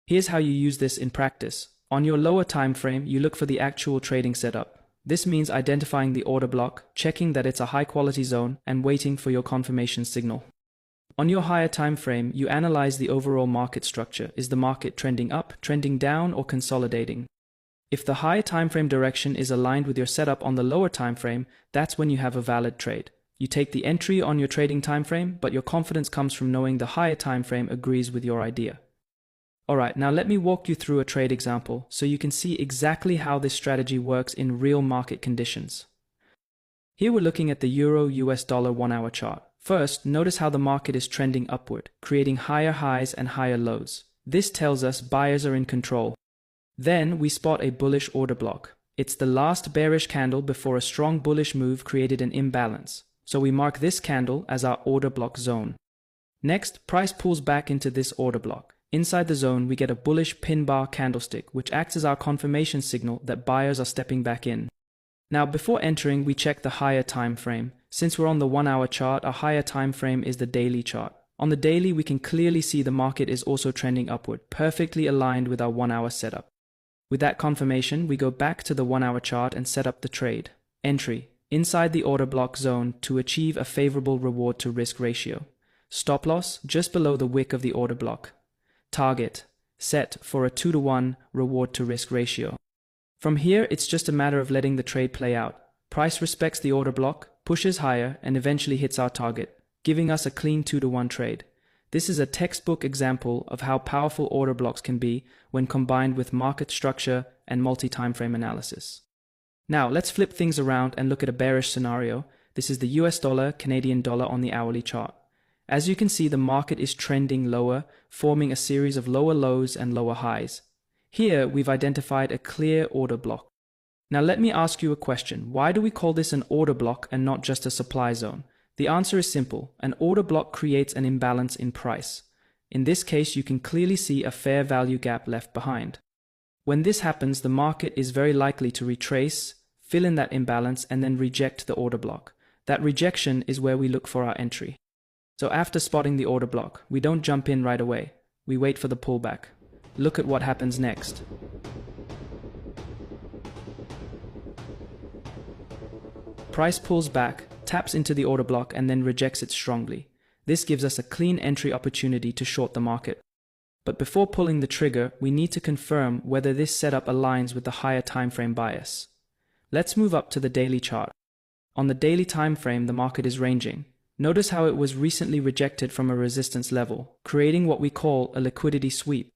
Here's how you use this in practice. On your lower time frame, you look for the actual trading setup. This means identifying the order block, checking that it's a high-quality zone, and waiting for your confirmation signal. On your higher time frame, you analyze the overall market structure. Is the market trending up, trending down, or consolidating? If the higher time frame direction is aligned with your setup on the lower time frame, that's when you have a valid trade. You take the entry on your trading time frame, but your confidence comes from knowing the higher time frame agrees with your idea. Alright, now let me walk you through a trade example so you can see exactly how this strategy works in real market conditions. Here we're looking at the Euro-US dollar 1 hour chart. First, notice how the market is trending upward, creating higher highs and higher lows. This tells us buyers are in control. Then we spot a bullish order block. It's the last bearish candle before a strong bullish move created an imbalance. So we mark this candle as our order block zone. Next, price pulls back into this order block. Inside the zone, we get a bullish pin bar candlestick, which acts as our confirmation signal that buyers are stepping back in. Now, before entering, we check the higher time frame. Since we're on the 1 hour chart, our higher time frame is the daily chart. On the daily, we can clearly see the market is also trending upward, perfectly aligned with our 1 hour setup. With that confirmation, we go back to the 1 hour chart and set up the trade. Entry: inside the order block zone to achieve a favorable reward to risk ratio. Stop loss just below the wick of the order block. Target set for a 2-to-1 reward to risk ratio. From here, it's just a matter of letting the trade play out. Price respects the order block, pushes higher, and eventually hits our target, giving us a clean 2-to-1 trade. This is a textbook example of how powerful order blocks can be when combined with market structure and multi-time frame analysis. Now, let's flip things around and look at a bearish scenario. This is the US dollar, Canadian dollar on the hourly chart. As you can see, the market is trending lower, forming a series of lower lows and lower highs. Here, we've identified a clear order block. Now let me ask you a question. Why do we call this an order block and not just a supply zone? The answer is simple. An order block creates an imbalance in price. In this case, you can clearly see a fair value gap left behind. When this happens, the market is very likely to retrace, fill in that imbalance, and then reject the order block. That rejection is where we look for our entry. So after spotting the order block, we don't jump in right away. We wait for the pullback. Look at what happens next. Price pulls back, taps into the order block, and then rejects it strongly. This gives us a clean entry opportunity to short the market. But before pulling the trigger, we need to confirm whether this setup aligns with the higher time frame bias. Let's move up to the daily chart. On the daily time frame, the market is ranging. Notice how it was recently rejected from a resistance level, creating what we call a liquidity sweep.